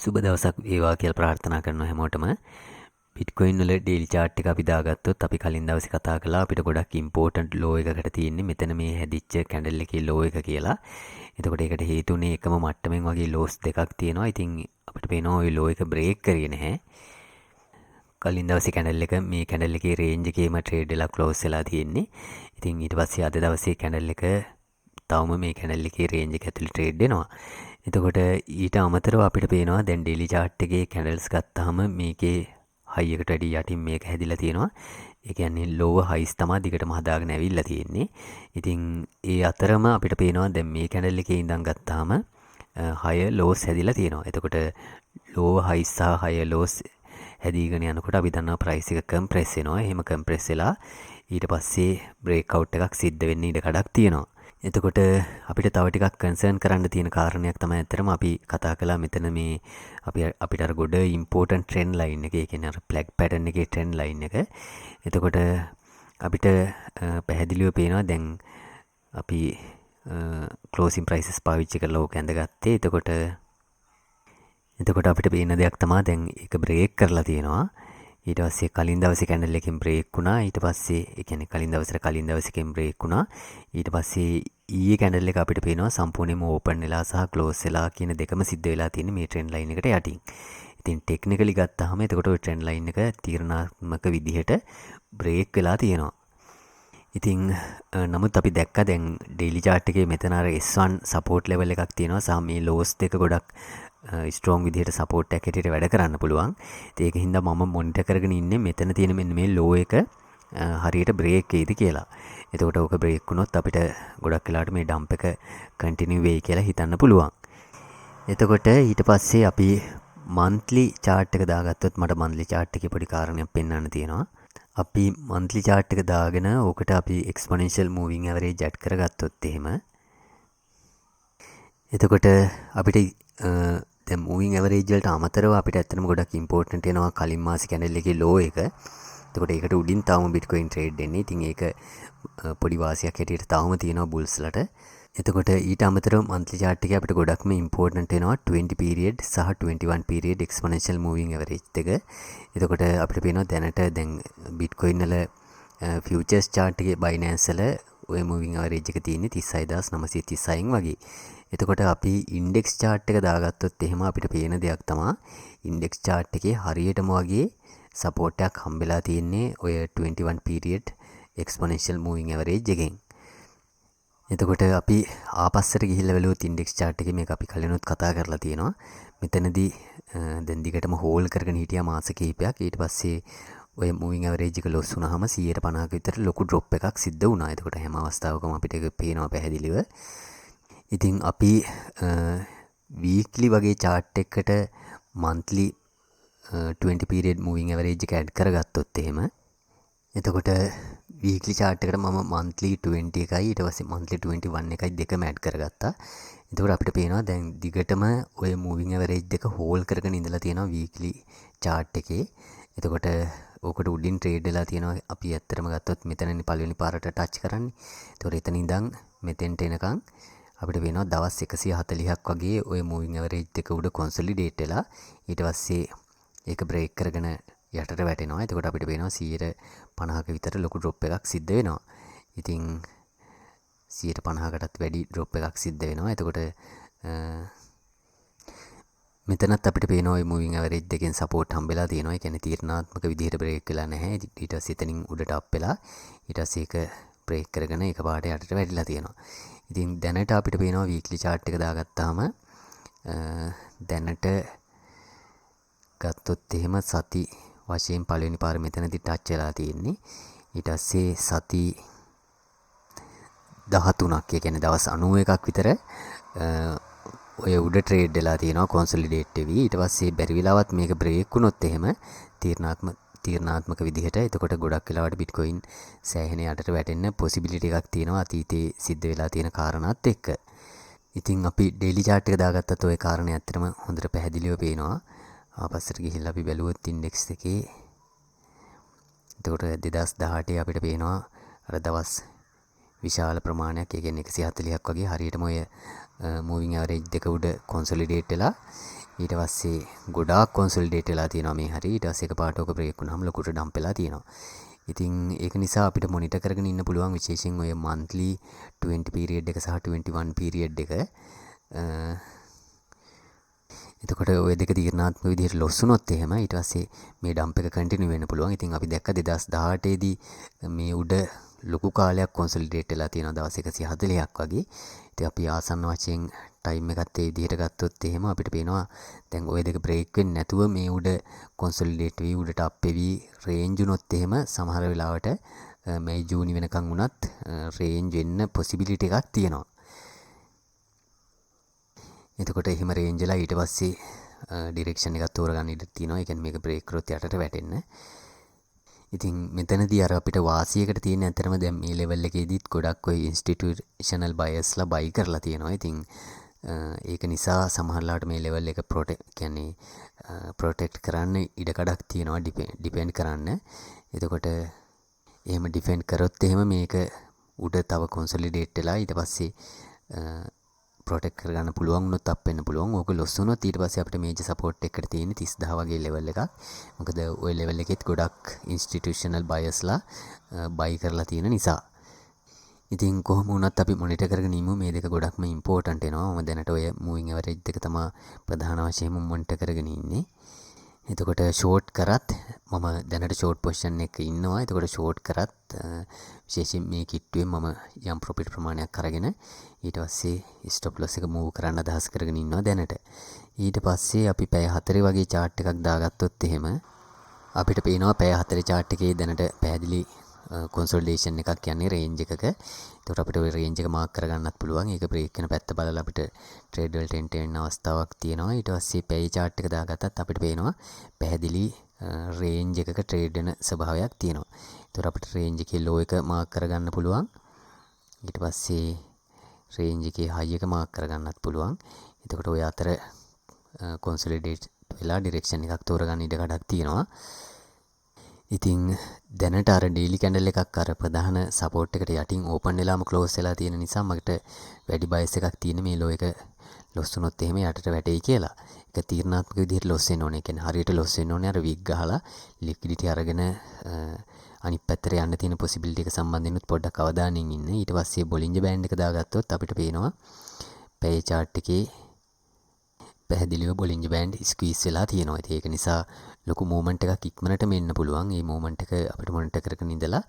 සුබ දවසක් වේවා කියලා ප්‍රාර්ථනා කරනවා හැමෝටම. බිට්කොයින් වල ඩේලි chart එක අපි දාගත්තොත් අපි කලින් දවසේ කතා කළා අපිට ගොඩක් ඉම්පෝටන්ට් ලෝ එකකට තියෙන්නේ මෙතන මේ හැදිච්ච කැන්ඩල් එකේ ලෝ එක කියලා. එතකොට ඒකට හේතුනේ එකම මට්ටමින් වගේ ලෝස් දෙකක් තියෙනවා. ඉතින් අපිට පේනවා ওই ලෝ එක බ්‍රේක් කරේ නැහැ. කලින් දවසේ කැන්ඩල් එක මේ කැන්ඩල් එකේ රේන්ජ් එකේම ට්‍රේඩ් වෙලා ක්ලෝස් වෙලා තියෙන්නේ. ඉතින් ඊට පස්සේ අද දවසේ කැන්ඩල් එක තවම මේ කැන්ඩල් එකේ රේන්ජ් එක ඇතුළේ ට්‍රේඩ් වෙනවා. එතකොට ඊට අමතරව අපිට පේනවා දැන් ඩේලි chart එකේ කැන්ඩල්ස් ගත්තාම මේකේ හයි එකට වැඩි යටින් මේක හැදිලා තියෙනවා. ඒ කියන්නේ lower highs තමයි දිගටම හදාගෙන ඇවිල්ලා තියෙන්නේ. ඉතින් ඒ අතරම අපිට පේනවා දැන් මේ කැන්ඩල් එකේ ඉඳන් ගත්තාම higher lows හැදිලා තියෙනවා. එතකොට lower highs සහ higher lows හැදීගෙන යනකොට අපි දන්නවා price එක compress වෙනවා. එහෙම compress වෙලා ඊට පස්සේ breakout එකක් සිද්ධ වෙන්න ඉඩ කඩක් තියෙනවා. එතකොට අපිට තව ටිකක් කන්සර්න් කරන්න තියෙන කාරණයක් තමයි ඇත්තටම අපි කතා කළා මෙතන මේ අපිට අර ගොඩ ඉම්පෝටන්ට් ට්‍රෙන්ඩ් ලයින් එක, ඒ කියන්නේ අර ෆ්ලැග් පැටර්න් එකේ ට්‍රෙන්ඩ් ලයින් එක. එතකොට අපිට පැහැදිලිව පේනවා දැන් අපි ක්ලෝසින් ප්‍රයිසස් පාවිච්චි කරලා ඕක ඇඳගත්තේ. එතකොට අපිට පේන දෙයක් තමයි දැන් ඒක බ්‍රේක් කරලා තියෙනවා. ඊට පස්සේ කලින් දවසේ කැන්ඩල් එකකින් බ්‍රේක් වුණා. ඊට පස්සේ ඒ කියන්නේ කලින් දවසේකින් බ්‍රේක් වුණා. ඊට පස්සේ ඊයේ කැන්ඩල් එක අපිට පේනවා සම්පූර්ණයෙන්ම ඕපන් වෙලා සහ ක්ලෝස් වෙලා කියන දෙකම සිද්ධ වෙලා තියෙන්නේ මේ ට්‍රෙන්ඩ් ලයින් එකට යටින්. ඉතින් ටෙක්නිකලි ගත්තාම එතකොට ওই ට්‍රෙන්ඩ් ලයින් එක තීරණාත්මක විදිහට බ්‍රේක් වෙලා තියෙනවා. ඉතින් නමුත් අපි දැක්කා දැන් ඩේලි chart එකේ මෙතන අර S1 support level එකක් තියෙනවා. සහ මේ lows දෙක ගොඩක් ස්ට්‍රෝං විදිහට සපෝට් එකක් හැටියට වැඩ කරන්න පුළුවන්. ඒක හින්දා මම මොනිටර් කරගෙන ඉන්නේ මෙතන තියෙන මෙන්න මේ ලෝ එක හරියට බ්‍රේක් වෙයිද කියලා. එතකොට ඕක බ්‍රේක් වුණොත් අපිට ගොඩක් වෙලාවට මේ ඩම්ප් එක කන්ටිනියු වෙයි කියලා හිතන්න පුළුවන්. එතකොට ඊට පස්සේ අපි මන්ත්ලි chart එක දාගත්තොත් මට මන්ත්ලි chart එකේ පොඩි කාරණයක් පෙන්වන්න තියෙනවා. අපි මන්ත්ලි chart එක දාගෙන ඕකට අපි exponential moving average add කරගත්තොත් එහෙම එතකොට අපිට දැන් moving average වලට අමතරව අපිට ඇත්තටම ගොඩක් ඉම්පෝටන්ට් වෙනවා කලින් මාසේ කැන්ඩල් එකේ low එක. එතකොට ඒකට උඩින් තාම Bitcoin trade වෙන්නේ. ඉතින් ඒක පොඩි වාසියක් හැටියට තාම තියෙනවා බුල්ස්ලට. එතකොට ඊට අමතරව monthly chart එකේ අපිට ගොඩක්ම ඉම්පෝටන්ට් වෙනවා 20 period සහ 21 period exponential moving average දෙක. එතකොට අපිට පේනවා දැනට දැන් Bitcoin වල futures chart එකේ Binance වල ඔය moving average එක තියෙන්නේ 36936න් වගේ. එතකොට අපි ඉන්ඩෙක්ස් chart එක දාගත්තොත් එහෙම අපිට පේන දෙයක් තමයි ඉන්ඩෙක්ස් chart එකේ හරියටම වගේ support එකක් හම්බෙලා තියෙන්නේ ඔය 21 period exponential moving average එකෙන්. එතකොට අපි ආපස්සට ගිහිල්ලා බලුවොත් ඉන්ඩෙක්ස් chart එකේ මේක අපි කලිනුත් කතා කරලා තියෙනවා. මෙතනදී දැන් දිගටම හෝල් කරගෙන හිටියා මාස කිහිපයක්. ඊට පස්සේ ඔය moving average එක loss වුණාම 150ක විතර ලොකු drop එකක් සිද්ධ වුණා. එතකොට හැම අවස්ථාවකම අපිට ඒක පේනවා පැහැදිලිව. ඉතින් අපි weekly වගේ chart එකකට monthly 20 period moving average එක add කරගත්තොත් එහෙම එතකොට weekly chart එකට මම monthly 20 එකයි ඊට පස්සේ monthly 21 එකයි දෙකම add කරගත්තා. එතකොට අපිට පේනවා දැන් දිගටම ඔය moving average දෙක hold කරගෙන ඉඳලා තියෙනවා weekly chart එකේ. එතකොට ඕකට උඩින් trade වෙලා තියෙනවා. අපි ඇත්තටම ගත්තොත් මෙතනනේ පළවෙනි පාරට touch කරන්නේ. එතකොට එතන ඉඳන් මෙතෙන්ට එනකන් අපිට වෙනවා දවස් 140ක් වගේ ওই moving average දෙක උඩ consolidate වෙලා ඊට පස්සේ ඒක break කරගෙන යටට වැටෙනවා. එතකොට අපිට වෙනවා 150ක විතර ලොකු drop එකක් සිද්ධ වෙනවා. ඉතින් 150කටත් වැඩි drop එකක් සිද්ධ වෙනවා. එතකොට මෙතනත් අපිට පේනවා ওই moving average දෙකෙන් support හම්බෙලා තියෙනවා. ඒ කියන්නේ තීරණාත්මක විදිහට break වෙලා නැහැ. ඊට පස්සේ එතනින් උඩට up වෙලා ඊට පස්සේ ඒක break කරගෙන ඒක පාට යටට වැටිලා තියෙනවා. ඉතින් දැනට අපිට පේනවා weekly chart එක දාගත්තාම දැනට ගත්තොත් එහෙම සති වශයෙන් පළවෙනි පාර මෙතනදී ටච් වෙලා තියෙන්නේ. ඊට පස්සේ සති 13ක්, ඒ කියන්නේ දවස් 91ක් විතර ඔය උඩ ට්‍රේඩ් වෙලා තියෙනවා කොන්සොලිඩේට් වෙවි. ඊට පස්සේ බැරි වෙලාවත් මේක බ්‍රේක් වුණොත් එහෙම තීරණාත්මක විදිහට එතකොට ගොඩක් වෙලාවට Bitcoin සෑහෙන යටට වැටෙන්න possibility එකක් තියෙනවා අතීතයේ සිද්ධ වෙලා තියෙන කාරණාත් එක්ක. ඉතින් අපි daily chart එක දාගත්තත් ওই කාරණේ ඇත්තටම හොඳට පැහැදිලිව පේනවා. ආපස්සට ගිහිල්ලා අපි බැලුවොත් index එකේ එතකොට 2018 අපිට පේනවා අර දවස් විශාල ප්‍රමාණයක්, ඒ කියන්නේ 140ක් වගේ හරියටම ඔය moving average දෙක උඩ consolidate වෙලා ඊට පස්සේ ගොඩාක් කොන්සොලිඩේට් වෙලා තියෙනවා මේ හරිය. ඊට පස්සේ එකපාරට ඔක බ්‍රේක් වුණාම ලොකුට ඩම්ප් වෙලා තියෙනවා. ඉතින් ඒක නිසා අපිට මොනිටර් කරගෙන ඉන්න පුළුවන් විශේෂයෙන් ඔය monthly 20 period එක සහ 21 period එක. එතකොට ඔය දෙක තීරණාත්මක විදිහට ලොස් වුණොත් එහෙම ඊට පස්සේ මේ ඩම්ප් එක කන්ටිනියු වෙන්න පුළුවන්. ඉතින් අපි දැක්ක 2018 දී මේ උඩ ලොකු කාලයක් කොන්සොලිඩේට් වෙලා තියෙනවා දවස් 140ක් වගේ. ඉතින් අපි ආසන්න වශයෙන් ටයිම් එකත් ඒ විදිහට ගත්තොත් එහෙම අපිට පේනවා දැන් ওই දෙක බ්‍රේක් වෙන්නේ නැතුව මේ උඩ කොන්සොලිඩේට් වෙවි උඩට අප් වෙවි රේන්ජ් උනොත් එහෙම සමහර වෙලාවට මේ ජූනි වෙනකන් උනත් රේන්ජ් වෙන්න පොසිබිලිටි එකක් තියෙනවා. එතකොට එහෙම රේන්ජ් වෙලා ඊට පස්සේ ඩිරෙක්ෂන් එකක් තෝරගන්න ඉඩ තියෙනවා. ඒ කියන්නේ මේක බ්‍රේක් කරොත් යටට වැටෙන්න. ඉතින් මෙතනදී අර අපිට වාසියකට තියෙන ඇතරම දැන් මේ ලෙවල් එකේදීත් ගොඩක් ඔය ඉන්ස්ටිටියුෂනල් බයස්ලා බයි කරලා තියෙනවා. ඉතින් ඒක නිසා සමහරලාට මේ ලෙවල් එක ප්‍රොටෙක්ට් කරන්න ඉඩකඩක් තියෙනවා ඩිපෙන්ඩ් කරන්න. එතකොට එහෙම ඩිෆෙන්ඩ් කරොත් එහෙම මේක උඩ තව කොන්සොලිඩේට් වෙලා ඊට පස්සේ ප්‍රොටෙක්ට් කරගන්න පුළුවන් වුණොත් අප් වෙන්න පුළුවන්. ඕක ලොස් වුණොත් ඊට පස්සේ අපිට මේජර් සපෝට් එකකට තියෙන 30000 වගේ ලෙවල් එකක්. මොකද ওই ලෙවල් එකෙත් ගොඩක් ඉන්ස්ටිටියුෂනල් බයස්ලා බයි කරලා තියෙන නිසා. ඉතින් කොහොම වුණත් අපි මොනිටර් කරගෙන ඉමු. මේ දෙක ගොඩක්ම ඉම්පෝටන්ට් වෙනවා. මම දැනට ඔය මූවිං ඇවරේජ් දෙක තමයි ප්‍රධාන වශයෙන්ම මොනිටර් කරගෙන ඉන්නේ. එතකොට ෂෝට් කරත් මම දැනට ෂෝට් පොසිෂන් එක ඉන්නවා. එතකොට ෂෝට් කරත් විශේෂයෙන් මේ කිට්ටුවෙන් මම යම් ප්‍රොෆිට් ප්‍රමාණයක් අරගෙන ඊට පස්සේ ස්ටොප් ලොස් එක මූව් කරන්න අදහස් කරගෙන ඉන්නවා දැනට. ඊට පස්සේ අපි පැය 4 වගේ chart එකක් දාගත්තොත් එහෙම අපිට පේනවා පැය 4 chart එකේ දැනට පැහැදිලි consolidation එකක් යන්නේ range එකක. ඒකට අපිට ওই range එක මාක් කරගන්නත් පුළුවන්. ඒක break වෙන පැත්ත බලලා අපිට trade වලට enter වෙන්න අවස්ථාවක් තියෙනවා. ඊට පස්සේ පැය chart එක දාගත්තත් අපිට පේනවා පැහැදිලි range එකක trade වෙන ස්වභාවයක් තියෙනවා. ඒකට අපිට range එකේ low එක මාක් කරගන්න පුළුවන්. ඊට පස්සේ range එකේ high එක මාක් කරගන්නත් පුළුවන්. එතකොට ඔය අතර consolidate වෙලා direction එකක් තෝරගන්න ඉඩ කඩක් තියෙනවා. ඉතින් දැනට අර ඩේලි කැන්ඩල් එකක් අර ප්‍රධාන සපෝට් එකට යටින් ඕපන් වෙලාම ක්ලෝස් වෙලා තියෙන නිසා මට වැඩි බයස් එකක් තියෙන මේ ලෝ එක ලොස් වුණොත් එහෙම යටට වැටෙයි කියලා. ඒක තීරණාත්මක විදිහට ලොස් වෙන්න ඕනේ. ඒ කියන්නේ හරියට ලොස් වෙන්න ඕනේ අර විග් ගහලා ලික්විඩිටි අරගෙන අනිත් පැත්තට යන්න තියෙන පොසිබිලිටි එක සම්බන්ධයෙන් පොඩ්ඩක් අවධානයෙන් ඉන්න. ඊට පස්සේ බොලින්ජර් බෑන්ඩ් එක දාගත්තොත් අපිට පේනවා පැය chart එකේ පැහැදිලිව බොලින්ජර් බෑන්ඩ් ස්ක්වීස් වෙලා තියෙනවා. ඒක නිසා ලොකු මූවමන්ට් එකක් ඉක්මනට මෙන්න පුළුවන්. මේ මූවමන්ට් එක අපිට මොනිටර් කරගෙන ඉඳලා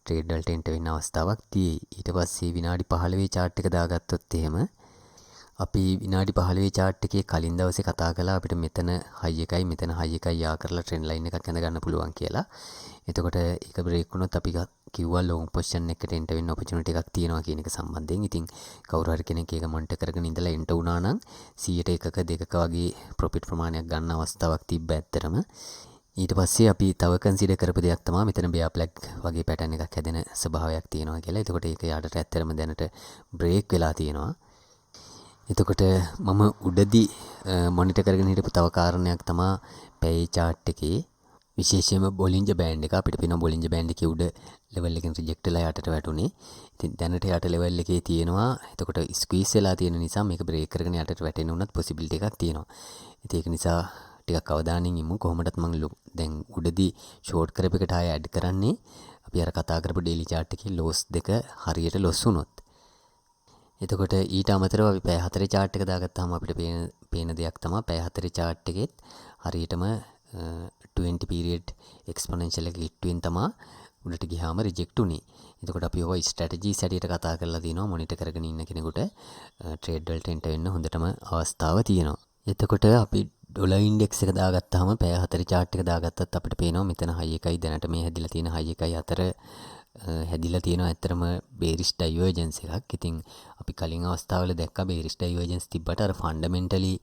ට්‍රේඩ් වලට එන්ටර් වෙන්න අවස්ථාවක් තියෙයි. ඊට පස්සේ විනාඩි 15 chart එක දාගත්තොත් එහෙම අපි විනාඩි 15 chart එකේ කලින් දවසේ කතා කළා අපිට මෙතන high එකයි මෙතන high එකයි යා කරලා trend line එකක් ඇඳ ගන්න පුළුවන් කියලා. එතකොට ඒක බ්‍රේක් වුණොත් අපි කිව්වා long position එකකට enter වෙන්න opportunity එකක් තියෙනවා කියන එක සම්බන්ධයෙන්. ඉතින් කවුරු හරි කෙනෙක් ඒක මොනිටර් කරගෙන ඉඳලා enter වුණා නම් 100ට 1ක 2ක වගේ profit ප්‍රමාණයක් ගන්න අවස්ථාවක් තිබ්බ ඇත්තටම. ඊට පස්සේ අපි තව කන්සිඩර් කරපු දෙයක් තමයි මෙතන bear flag වගේ pattern එකක් හැදෙන ස්වභාවයක් තියෙනවා කියලා. එතකොට ඒක යටට ඇත්තටම දැනට බ්‍රේක් වෙලා තියෙනවා. එතකොට මම උඩදී මොනිටර් කරගෙන හිටපු තව කාරණයක් තමයි පැය chart එකේ විශේෂයෙන්ම බොලින්ජර් බෑන්ඩ් එක අපිට පේනවා බොලින්ජර් බෑන්ඩ් එකේ උඩ ලෙවල් එකෙන් රිජෙක්ට් වෙලා යටට වැටුනේ. ඉතින් දැනට යට ලෙවල් එකේ තියෙනවා. එතකොට ස්ක්වීස් වෙලා තියෙන නිසා මේක බ්‍රේක් කරගෙන යටට වැටෙන්න උනත් පොසිබිලිටි එකක් තියෙනවා. ඉතින් ඒක නිසා ටිකක් අවධානයෙන් ඉමු. කොහොමදත් මම දැන් උඩදී ෂෝට් කරපු එකට ආයෙ ඇඩ් කරන්නේ අපි අර කතා කරපු ඩේලි chart එකේ ලොස් දෙක හරියට ලොස් වුණොත්. එතකොට ඊට අමතරව අපි පැය 4 chart එක දාගත්තාම අපිට පේන දෙයක් තමයි පැය 4 chart එකෙත් හරියටම 20 period exponential එක හිටුවෙන් තමයි උඩට ගියාම රිජෙක්ට් උනේ. එතකොට අපි ඔය ස්ට්‍රැටජිස් හැටියට කතා කරලා දිනවා මොනිටර් කරගෙන ඉන්න කෙනෙකුට ට්‍රේඩ් වලට එන්ටර් වෙන්න හොඳටම අවස්ථාව තියෙනවා. එතකොට අපි ඩොලර් ඉන්ඩෙක්ස් එක දාගත්තාම පැය 4 chart එක දාගත්තත් අපිට පේනවා මෙතන high එකයි දැනට මේ හැදිලා තියෙන high එකයි අතර හැදිලා තියෙනවා ඇත්තටම bearish divergence එකක්. ඉතින් අපි කලින් අවස්ථාවල දැක්කා bearish divergence තිබ්බට අර fundamentally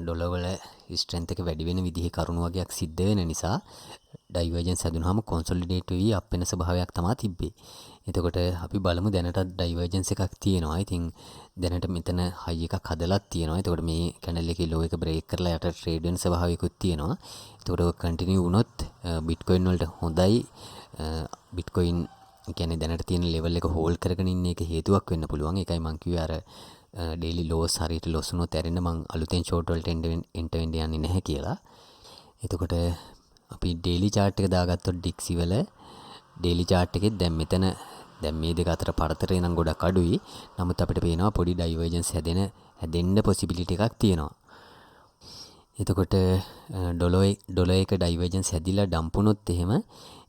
ඩොලර් වල strength එක වැඩි වෙන විදිහේ කරුණු වගේක් සිද්ධ වෙන නිසා divergence හැදුනහම consolidate වෙවි up වෙන ස්වභාවයක් තමයි තිබ්බේ. එතකොට අපි බලමු දැනටත් divergence එකක් තියෙනවා. ඉතින් දැනට මෙතන high එකක් හදලත් තියෙනවා. එතකොට මේ candle එකේ low එක break කරලා යට trade වෙන ස්වභාවයකුත් තියෙනවා. එතකොට ඔය continue වුණොත් bitcoin වලට හොඳයි. bitcoin කියන්නේ දැනට තියෙන level එක hold කරගෙන ඉන්න එක හේතුවක් වෙන්න පුළුවන්. ඒකයි මම කිව්වේ අර ඩේලි ලෝස් හරියට ලොස්සුනොත් ඇරෙන්න මං අලුතෙන් ෂෝට් වලට එන්ටර් වෙන්න යන්නේ නැහැ කියලා. එතකොට අපි ඩේලි chart එක දාගත්තොත් ඩික්සි වල ඩේලි chart එකේ දැන් මෙතන දැන් මේ දෙක අතර පරතරය නම් ගොඩක් අඩුයි. නමුත් අපිට පේනවා පොඩි ඩයිවර්ජන්ස් හැදෙන්න possibility එකක් තියෙනවා. එතකොට ඩොලර් එක ඩයිවර්ජන්ස් හැදිලා ඩම්පුනොත් එහෙම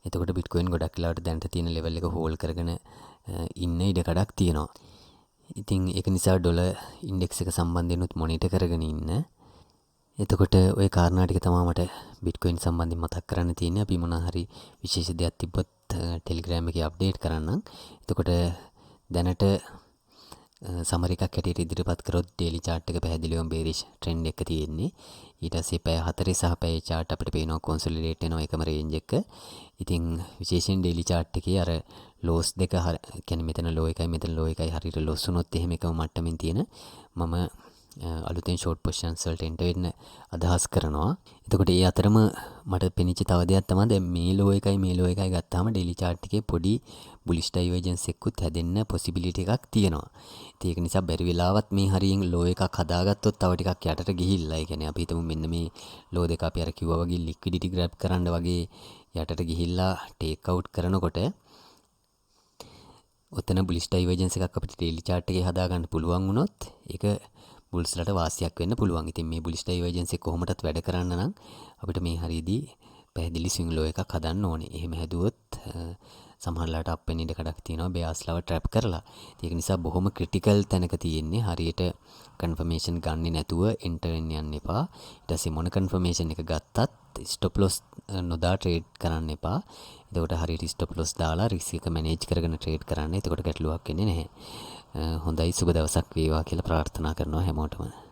එතකොට බිට්කොයින් ගොඩක් වෙලාවට දැනට තියෙන ලෙවල් එක හෝල්ඩ් කරගෙන ඉන්න ඉඩකඩක් තියෙනවා. ඉතින් ඒක නිසා ඩොලර් ඉන්ඩෙක්ස් එක සම්බන්ධයෙන් උත් මොනිටර් කරගෙන ඉන්න. එතකොට ওই කාරණා ටික තමයි මට බිට්කොයින් සම්බන්ධයෙන් මතක් කරන්න තියෙන්නේ. අපි මොනවා හරි විශේෂ දෙයක් තිබ්බොත් ටෙලිග්‍රෑම් එකේ අප්ඩේට් කරන්නම්. එතකොට දැනට සමර එකක් හැටියට ඉදිරිපත් කරොත් ඩේලි chart එක පැහැදිලිවම බේරිෂ් ට්‍රෙන්ඩ් එක තියෙන්නේ. ඊට පස්සේ පැය 4 සහ පැය chart අපිට පේනවා කොන්සොලිඩේට් වෙනවා එකම රේන්ජ් එක. ඉතින් විශේෂයෙන් ඩේලි chart එකේ අර ලෝස් දෙක කියන්නේ මෙතන ලෝ එකයි මෙතන ලෝ එකයි හරියට ලොස් වුණොත් එහෙම එකම මට්ටමින් තියෙන මම අලුතෙන් ෂෝට් පොසිෂන්ස් වලට එන්ටර් වෙන්න අදහස් කරනවා. එතකොට ඒ අතරම මට පෙනිච්ච තව දෙයක් තමයි දැන් මේ ලෝ එකයි ගත්තාම ඩේලි chart එකේ පොඩි බුලිෂ් ඩයිවර්ජන්ස් එකකුත් හැදෙන්න possibility එකක් තියෙනවා. ඉතින් ඒක නිසා බැරි වෙලාවත් මේ හරියෙන් ලෝ එකක් හදාගත්තොත් තව ටිකක් යටට ගිහිල්ලා ඒ කියන්නේ අපි හිතමු මෙන්න මේ ලෝ දෙක අපි අර කිව්වා වගේ liquidity grab කරන්න වගේ යටට ගිහිල්ලා ටේක් අවුට් කරනකොට ඔතන බුලිෂ් ඩයිවර්ජන්ස් එකක් අපිට ඩේලි chart එකේ හදාගන්න පුළුවන් වුණොත් ඒක බුල්ස්ලට වාසියක් වෙන්න පුළුවන්. ඉතින් මේ බුලිෂ් ඩයිවර්ජන්ස් එක කොහොමදත් වැඩ කරන්න නම් අපිට මේ හරියදී පැහැදිලි ස්විං ලෝ එකක් හදන්න ඕනේ. එහෙම හැදුවොත් සමහරලාට අප් වෙන ඉඩකඩක් තියෙනවා බෙයාස්ලව ට්‍රැප් කරලා. ඒක නිසා බොහොම ක්‍රිටිකල් තැනක තියෙන්නේ. හරියට කන්ෆර්මේෂන් ගන්නේ නැතුව එන්ටර් වෙන්න යන්න එපා. ඊට පස්සේ මොන කන්ෆර්මේෂන් එක ගත්තත් ස්ටොප් ලොස් නොදා ට්‍රේඩ් කරන්න එපා. එතකොට හරියට ස්ටොප් ලොස් දාලා රිස්ක් එක මැනේජ් කරගෙන ට්‍රේඩ් කරන්න. එතකොට ගැටලුවක් එන්නේ නැහැ. හොඳයි සුබ දවසක් වේවා කියලා ප්‍රාර්ථනා කරනවා හැමෝටම.